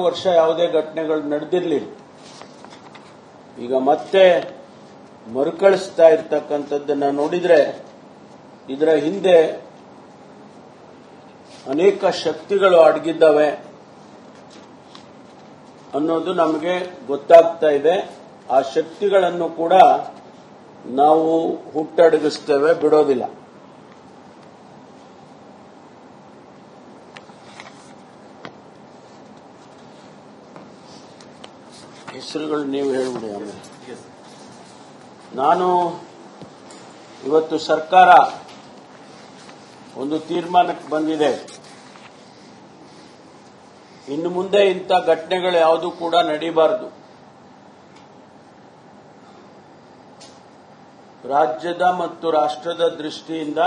ವರ್ಷ ಯಾವುದೇ ಘಟನೆಗಳು ನಡೆದಿರಲಿಲ್ಲ. ಈಗ ಮತ್ತೆ ಮರುಕಳಿಸ್ತಾ ಇರ್ತಕ್ಕಂಥದ್ದನ್ನ ನೋಡಿದ್ರೆ ಇದರ ಹಿಂದೆ ಅನೇಕ ಶಕ್ತಿಗಳು ಅಡಗಿದ್ದಾವೆ ಅನ್ನೋದು ನಮಗೆ ಗೊತ್ತಾಗ್ತಾ ಇದೆ. ಆ ಶಕ್ತಿಗಳನ್ನು ಕೂಡ ನಾವು ಹುಟ್ಟಡಗಿಸ್ತೇವೆ, ಬಿಡೋದಿಲ್ಲ. ಹೆಸರುಗಳು ನೀವು ಹೇಳ್ಬಿಡಿ. ಆಮೇಲೆ ನಾನು ಇವತ್ತು ಸರ್ಕಾರ ಒಂದು ತೀರ್ಮಾನಕ್ಕೆ ಬಂದಿದೆ. ಇನ್ನು ಮುಂದೆ ಇಂಥ ಘಟನೆಗಳು ಯಾವುದು ಕೂಡ ನಡೀಬಾರದು. ರಾಜ್ಯದ ಮತ್ತು ರಾಷ್ಟ್ರದ ದೃಷ್ಟಿಯಿಂದ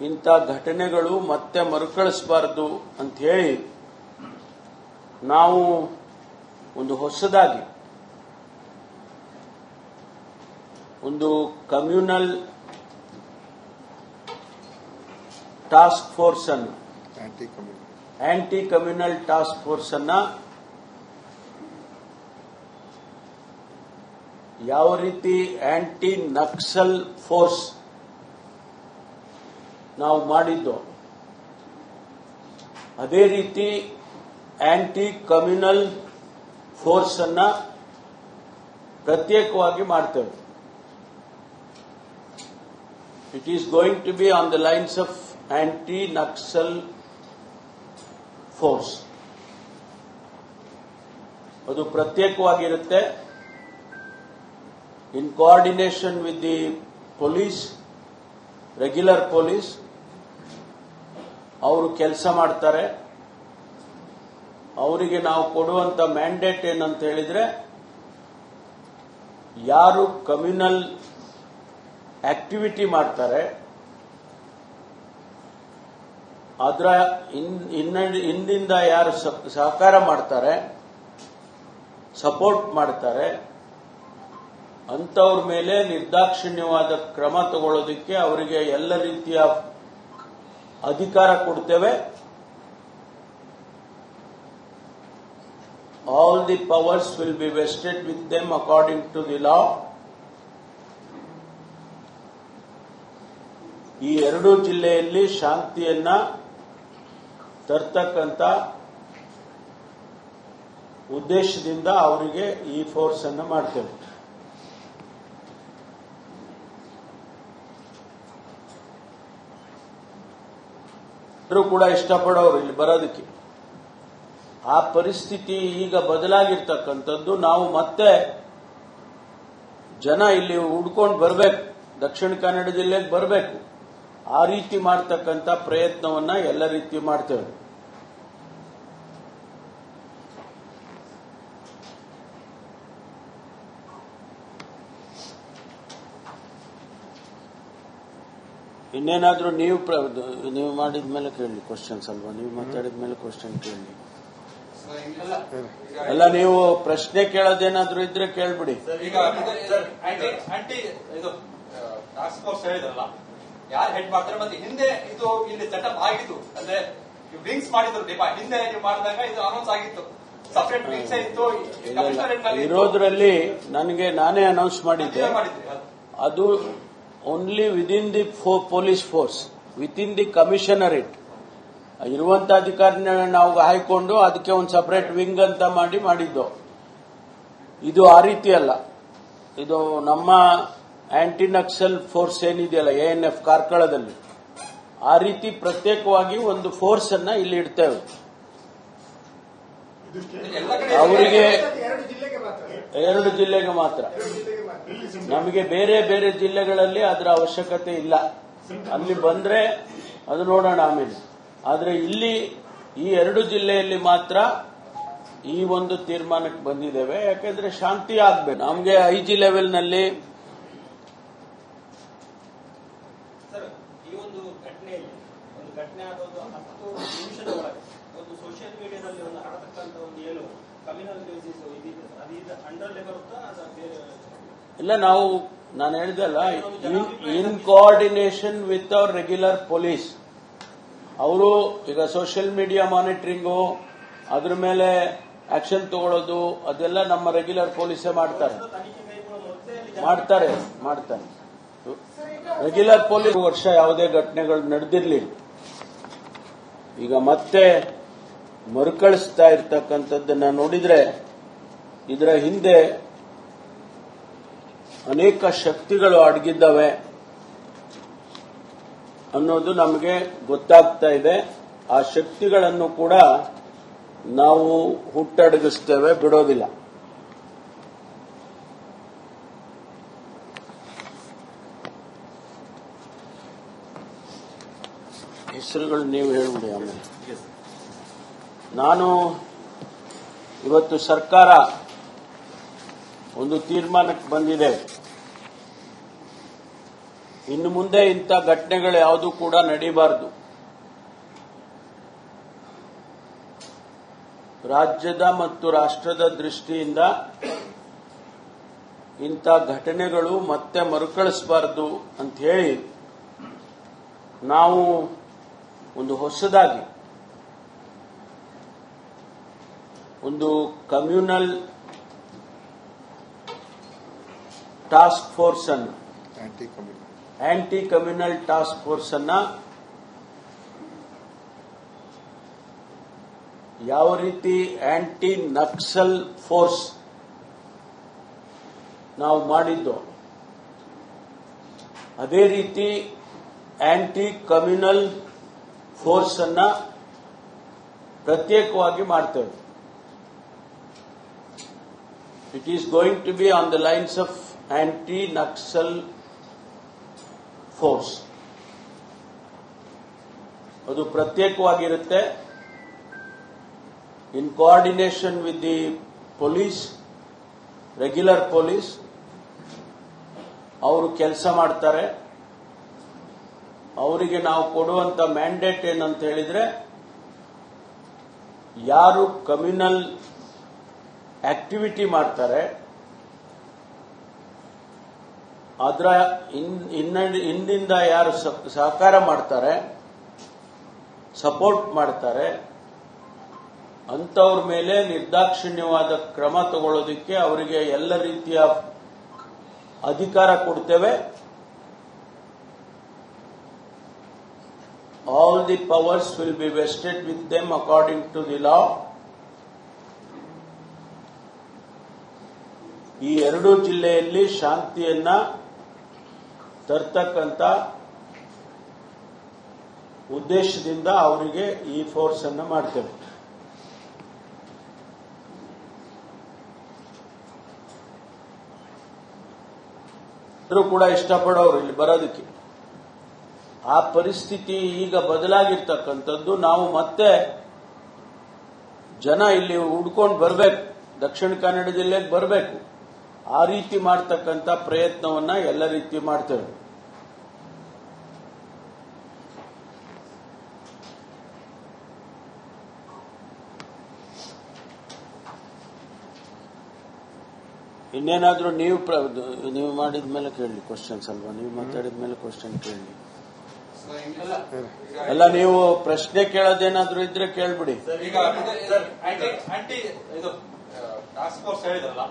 ಇಂಥ ಘಟನೆಗಳು ಮತ್ತೆ ಮರುಕಳಿಸಬಾರದು ಅಂತ ಹೇಳಿ ನಾವು ಒಂದು ಹೊಸದಾಗಿ ಒಂದು ಕಮ್ಯುನಲ್ ಟಾಸ್ಕ್ ಫೋರ್ಸ್ ಅನ್ನು, ಆಂಟಿ ಕಮ್ಯುನಲ್ ಟಾಸ್ಕ್ ಫೋರ್ಸ್ ಅನ್ನ ಯಾವ ರೀತಿ ಆಂಟಿ ನಕ್ಸಲ್ ಫೋರ್ಸ್ ನಾವು ಮಾಡಿದ್ದೋ ಅದೇ ರೀತಿ ಆಂಟಿ ಕಮ್ಯುನಲ್ ಫೋರ್ಸ್ ಅನ್ನ ಪ್ರತ್ಯೇಕವಾಗಿ ಮಾಡ್ತೇವೆ. It is going to be on the lines of anti Naxal force. ಅದು ಪ್ರತ್ಯೇಕವಾಗಿರುತ್ತೆ. In coordination with the police, regular police ಅವರು ಕೆಲಸ ಮಾಡ್ತಾರೆ. ಅವರಿಗೆ ನಾವು ಕೊಡುವಂತ ಮ್ಯಾಂಡೇಟ್ ಏನಂತ ಹೇಳಿದ್ರೆ, ಯಾರು ಕಮ್ಯುನಲ್ ಆಕ್ಟಿವಿಟಿ ಮಾಡ್ತಾರೆ ಅದರ ಹಿಂದಿಂದ ಯಾರು ಸಹಕಾರ ಮಾಡ್ತಾರೆ, ಸಪೋರ್ಟ್ ಮಾಡ್ತಾರೆ, ಅಂತವ್ರ ಮೇಲೆ ನಿರ್ದಾಕ್ಷಿಣ್ಯವಾದ ಕ್ರಮ ತಗೊಳ್ಳೋದಕ್ಕೆ ಅವರಿಗೆ ಎಲ್ಲ ರೀತಿಯ ಅಧಿಕಾರ ಕೊಡ್ತೇವೆ. All the powers will be vested with them according to the law. ಈ ಎರಡೂ ಜಿಲ್ಲೆಯಲ್ಲಿ ಶಾಂತಿಯನ್ನ ತರ್ತಕ್ಕಂಥ ಉದ್ದೇಶದಿಂದ ಅವರಿಗೆ ಈ ಫೋರ್ಸ್ ಅನ್ನು ಮಾಡ್ತೇವೆ. ಎಲ್ಲರೂ ಕೂಡ ಇಷ್ಟಪಡೋರು ಇಲ್ಲಿ ಬರೋದಕ್ಕೆ. ಆ ಪರಿಸ್ಥಿತಿ ಈಗ ಬದಲಾಗಿರ್ತಕ್ಕಂಥದ್ದು. ನಾವು ಮತ್ತೆ ಜನ ಇಲ್ಲಿ ಹುಡ್ಕೊಂಡು ಬರಬೇಕು, ದಕ್ಷಿಣ ಕನ್ನಡ ಜಿಲ್ಲೆಗೆ ಬರಬೇಕು. ಆ ರೀತಿ ಮಾಡ್ತಕ್ಕಂಥ ಪ್ರಯತ್ನವನ್ನ ಎಲ್ಲ ರೀತಿ ಮಾಡ್ತೇವೆ. ಇನ್ನೇನಾದ್ರೂ ನೀವು ಮಾಡಿದ ಮೇಲೆ ಕೇಳಿ ಕ್ವಶನ್ಸ್ ಅಲ್ವಾ? ನೀವು ಮಾತಾಡಿದ ಮೇಲೆ ಕ್ವಶನ್ ಕೇಳಿ. ಅಲ್ಲ, ನೀವು ಪ್ರಶ್ನೆ ಕೇಳೋದೇನಾದ್ರೂ ಇದ್ರೆ ಕೇಳ್ಬಿಡಿ. ಈಗ ಟಾಸ್ಕ್ ಫೋರ್ಸ್ ಹೇಳಿದ್ರಲ್ಲ, ಯಾರು ಹೆಡ್ ಮಾಡ್ತಾರೆ ಮತ್ತೆ ಹಿಂದೆ ಇದು ಇಲ್ಲಿ ಸೆಟಪ್ ಆಗಿತ್ತು, ಅಂದ್ರೆ ವಿಂಗ್ಸ್ ಮಾಡಿದ್ರು ಹಿಂದೆ ನೀವು ಮಾಡಿದಾಗ ಇದು ಅನೌನ್ಸ್ ಆಗಿತ್ತು, ಸಪರೇಟ್ ವಿಂಗ್ಸ್ ಇತ್ತು ಇರೋದ್ರಲ್ಲಿ. ನಾನೇ ಅನೌನ್ಸ್ ಮಾಡಿದ್ದೆ. ಅದು only within the police force, within the commissionerate ಇರುವಂತ ಅಧಿಕಾರಿನ ನಾವು ಹಾಯ್ಕೊಂಡು ಅದಕ್ಕೆ ಒಂದು ಸಪರೇಟ್ ವಿಂಗ್ ಅಂತ ಮಾಡಿದ್ದು. ಇದು ಆ ರೀತಿ ಅಲ್ಲ. ಇದು ನಮ್ಮ ಆಂಟಿ ನಕ್ಸಲ್ ಫೋರ್ಸ್ ಏನಿದೆಯಲ್ಲ, ANF ಕಾರ್ಕಳದಲ್ಲಿ, ಆ ರೀತಿ ಪ್ರತ್ಯೇಕವಾಗಿ ಒಂದು ಫೋರ್ಸ್ ಅನ್ನ ಇಲ್ಲಿ ಇಡ್ತೇವೆ. ಅವರಿಗೆ 2 ಜಿಲ್ಲೆಗೆ ಮಾತ್ರ. ನಮಗೆ ಬೇರೆ ಬೇರೆ ಜಿಲ್ಲೆಗಳಲ್ಲಿ ಅದರ ಅವಶ್ಯಕತೆ ಇಲ್ಲ. ಅಲ್ಲಿ ಬಂದ್ರೆ ಅದು ನೋಡೋಣ ಆಮೇಲೆ. ಆದ್ರೆ ಇಲ್ಲಿ ಈ 2 ಜಿಲ್ಲೆಯಲ್ಲಿ ಮಾತ್ರ ಈ ಒಂದು ತೀರ್ಮಾನಕ್ಕೆ ಬಂದಿದ್ದೇವೆ. ಯಾಕೆಂದ್ರೆ ಶಾಂತಿ ಆಗ್ಬೇಕು. ನಮಗೆ IG ಲೆವೆಲ್ನಲ್ಲಿ ಈ ಒಂದು ಘಟನೆ ಆಗೋದು 10 ನಿಮಿಷದ ಒಳಗೆ ಒಂದು ಸೋಷಿಯಲ್ ಮೀಡಿಯಾದಲ್ಲಿ ಒಂದು ಹರಡತಕ್ಕಂಥ ಒಂದು ಏನು ಕಮ್ಯುನಲ್ ಬೇಸಿಸ್ ಅದು ಅಂಡರ್ಲೇ ಬರುತ್ತಾ ಅಥವಾ ಬೇರೆ? ಇಲ್ಲ, ನಾನು ಹೇಳಿದಲ್ಲ, in coordination with our regular police. ಅವರು ಈಗ ಸೋಷಿಯಲ್ ಮೀಡಿಯಾ ಮಾನಿಟರಿಂಗು ಅದ್ರ ಮೇಲೆ ಆಕ್ಷನ್ ತಗೊಳ್ಳೋದು ಅದೆಲ್ಲ ನಮ್ಮ ರೆಗ್ಯುಲರ್ ಪೊಲೀಸೇ ಮಾಡ್ತಾರೆ. ರೆಗ್ಯುಲರ್ ಪೊಲೀಸ್ ವರ್ಷ ಯಾವುದೇ ಘಟನೆಗಳು ನಡೆದಿರಲಿಲ್ಲ. ಈಗ ಮತ್ತೆ ಮರುಕಳಿಸ್ತಾ ಇರ್ತಕ್ಕಂಥದ್ದನ್ನ ನೋಡಿದ್ರೆ ಇದರ ಹಿಂದೆ ಅನೇಕ ಶಕ್ತಿಗಳು ಅಡಗಿದ್ದಾವೆ ಅನ್ನೋದು ನಮಗೆ ಗೊತ್ತಾಗ್ತಾ ಇದೆ. ಆ ಶಕ್ತಿಗಳನ್ನು ಕೂಡ ನಾವು ಹುಟ್ಟಡಗಿಸ್ತೇವೆ, ಬಿಡೋದಿಲ್ಲ. ಹೆಸರುಗಳು ನೀವು ಹೇಳ್ಬಿಡಿ. ಆಮೇಲೆ ನಾನು ಇವತ್ತು ಸರ್ಕಾರ ಒಂದು ತೀರ್ಮಾನಕ್ಕೆ ಬಂದಿದೆ. ಇನ್ನು ಮುಂದೆ ಇಂಥ ಘಟನೆಗಳು ಯಾವುದೂ ಕೂಡ ನಡೀಬಾರದು. ರಾಜ್ಯದ ಮತ್ತು ರಾಷ್ಟ್ರದ ದೃಷ್ಟಿಯಿಂದ ಇಂಥ ಘಟನೆಗಳು ಮತ್ತೆ ಮರುಕಳಿಸಬಾರದು ಅಂತ ಹೇಳಿ ನಾವು ಒಂದು ಹೊಸದಾಗಿ ಒಂದು ಕಮ್ಯುನಲ್ ಟಾಸ್ಕ್ ಫೋರ್ಸ್ ಅನ್ನು ಆಂಟಿ ಕಮ್ಯುನಲ್ ಟಾಸ್ಕ್ ಫೋರ್ಸ್ ಅನ್ನ ಯಾವ ರೀತಿ ಆಂಟಿ ನಕ್ಸಲ್ ಫೋರ್ಸ್ ನಾವು ಮಾಡಿದ್ದು ಅದೇ ರೀತಿ ಆಂಟಿ ಕಮ್ಯುನಲ್ ಫೋರ್ಸ್ ಅನ್ನ ಪ್ರತ್ಯೇಕವಾಗಿ ಮಾಡ್ತೇವೆ. It is going to be on the lines of anti Naxal force. ಅದು ಪ್ರತ್ಯೇಕವಾಗಿರುತ್ತೆ. In coordination with the police, regular police ಅವರು ಕೆಲಸ ಮಾಡ್ತಾರೆ. ಅವರಿಗೆ ನಾವು ಕೊಡುವಂತ ಮ್ಯಾಂಡೇಟ್ ಏನಂತ ಹೇಳಿದ್ರೆ, ಯಾರು ಕಮ್ಯುನಲ್ ಆಕ್ಟಿವಿಟಿ ಮಾಡ್ತಾರೆ ಅದರ ಹಿಂದಿಂದ ಯಾರು ಸಹಕಾರ ಮಾಡ್ತಾರೆ, ಸಪೋರ್ಟ್ ಮಾಡ್ತಾರೆ, ಅಂತವ್ರ ಮೇಲೆ ನಿರ್ದಾಕ್ಷಿಣ್ಯವಾದ ಕ್ರಮ ತಗೊಳ್ಳೋದಕ್ಕೆ ಅವರಿಗೆ ಎಲ್ಲ ರೀತಿಯ ಅಧಿಕಾರ ಕೊಡ್ತೇವೆ. All the powers will be vested with them according to the law. ಈ ಎರಡೂ ಜಿಲ್ಲೆಯಲ್ಲಿ ಶಾಂತಿಯನ್ನ ತರ್ತಕ್ಕಂಥ ಉದ್ದೇಶದಿಂದ ಅವರಿಗೆ ಈ ಫೋರ್ಸ್ ಅನ್ನು ಮಾಡ್ತೇವೆ. ಎಲ್ಲರೂ ಕೂಡ ಇಷ್ಟಪಡೋರು ಇಲ್ಲಿ ಬರೋದಕ್ಕೆ. ಆ ಪರಿಸ್ಥಿತಿ ಈಗ ಬದಲಾಗಿರ್ತಕ್ಕಂಥದ್ದು. ನಾವು ಮತ್ತೆ ಜನ ಇಲ್ಲಿ ಹುಡ್ಕೊಂಡು ಬರಬೇಕು, ದಕ್ಷಿಣ ಕನ್ನಡ ಜಿಲ್ಲೆಗೆ ಬರಬೇಕು. ಆ ರೀತಿ ಮಾಡ್ತಕ್ಕಂಥ ಪ್ರಯತ್ನವನ್ನ ಎಲ್ಲ ರೀತಿ ಮಾಡ್ತೇವೆ. ಇನ್ನೇನಾದ್ರೂ ನೀವು ಮಾಡಿದ ಮೇಲೆ ಕೇಳಲಿ ಕ್ವಶನ್ಸ್ ಅಲ್ವಾ? ನೀವು ಮಾತಾಡಿದ ಮೇಲೆ ಕ್ವಶನ್ ಕೇಳಲಿ. ಅಲ್ಲ, ನೀವು ಪ್ರಶ್ನೆ ಕೇಳೋದೇನಾದ್ರೂ ಇದ್ರೆ ಕೇಳ್ಬಿಡಿ. ಈಗ ಆಂಟಿ ಇದು ಟಾಸ್ಕ್ ಫೋರ್ಸ್ ಹೇಳಿದ್ರಲ್ಲ,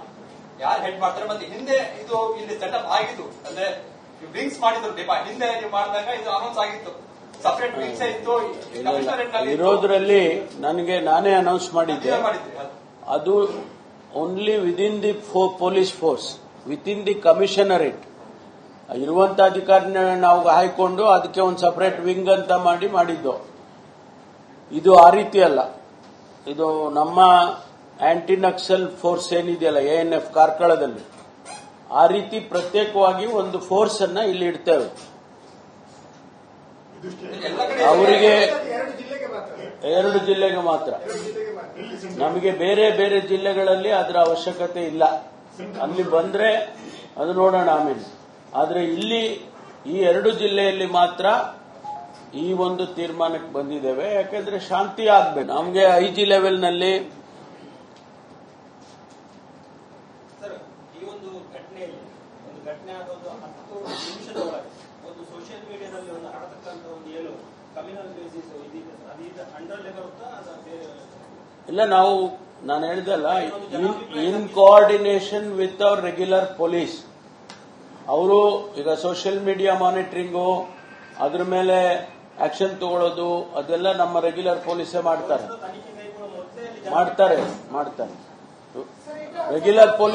ಯಾರು ಹೆಡ್ ಮಾಡ್ತಾರೆ ಮತ್ತೆ ಹಿಂದೆ ಇದು ಇಲ್ಲಿ ಸೆಟಪ್ ಆಗಿತ್ತು, ಅಂದ್ರೆ ವಿಂಗ್ಸ್ ಮಾಡಿದ್ರು ಹಿಂದೆ ನೀವು ಮಾಡಿದಾಗ ಇದು ಅನೌನ್ಸ್ ಆಗಿತ್ತು, ಸಪರೇಟ್ ವಿಂಗ್ಸ್ ಇತ್ತು ಇರೋದ್ರಲ್ಲಿ. ನಾನೇ ಅನೌನ್ಸ್ ಮಾಡಿದ್ದೆ. ಅದು only within the police force, within the commissionerate ಇರುವಂತ ಅಧಿಕಾರಿನ ನಾವು ಹಾಯ್ಕೊಂಡು ಅದಕ್ಕೆ ಒಂದು ಸಪರೇಟ್ ವಿಂಗ್ ಅಂತ ಮಾಡಿದ್ದು. ಇದು ಆ ರೀತಿ ಅಲ್ಲ. ಇದು ನಮ್ಮ ಆಂಟಿ ನಕ್ಸಲ್ ಫೋರ್ಸ್ ಏನಿದೆಯಲ್ಲ, ANF ಕಾರ್ಕಳದಲ್ಲಿ, ಆ ರೀತಿ ಪ್ರತ್ಯೇಕವಾಗಿ ಒಂದು ಫೋರ್ಸ್ ಅನ್ನ ಇಲ್ಲಿ ಇಡ್ತೇವೆ. ಅವರಿಗೆ 2 ಜಿಲ್ಲೆಗೆ ಮಾತ್ರ. ನಮಗೆ ಬೇರೆ ಬೇರೆ ಜಿಲ್ಲೆಗಳಲ್ಲಿ ಅದರ ಅವಶ್ಯಕತೆ ಇಲ್ಲ. ಅಲ್ಲಿ ಬಂದ್ರೆ ಅದು ನೋಡೋಣ ಆಮೇಲೆ. ಆದ್ರೆ ಇಲ್ಲಿ ಈ 2 ಜಿಲ್ಲೆಯಲ್ಲಿ ಮಾತ್ರ ಈ ಒಂದು ತೀರ್ಮಾನಕ್ಕೆ ಬಂದಿದ್ದೇವೆ. ಯಾಕೆಂದ್ರೆ ಶಾಂತಿ ಆಗ್ಬೇಕು. ನಮಗೆ IG ಲೆವೆಲ್ನಲ್ಲಿ ಈ ಒಂದು ಘಟನೆ ಆಗೋದು 10 ನಿಮಿಷದ ಒಳಗೆ ಒಂದು ಸೋಷಿಯಲ್ ಮೀಡಿಯಾದಲ್ಲಿ ಒಂದು ಹರಡತಕ್ಕಂಥ ಒಂದು ಏನು ಕಮ್ಯುನಲ್ ಬೇಸಿಸ್ ಇದೀಗ ಅದು ಅಂಡರ್ ಬರುತ್ತಾ, ಇಲ್ಲ ನಾನು ಹೇಳಿದಲ್ಲ, in coordination with our regular police. ಅವರು ಈಗ ಸೋಷಿಯಲ್ ಮೀಡಿಯಾ ಮಾನಿಟರಿಂಗು, ಅದ್ರ ಮೇಲೆ ಆಕ್ಷನ್ ತಗೊಳ್ಳೋದು, ಅದೆಲ್ಲ ನಮ್ಮ ರೆಗ್ಯುಲರ್ ಪೊಲೀಸೇ ಮಾಡ್ತಾರೆ. Regular police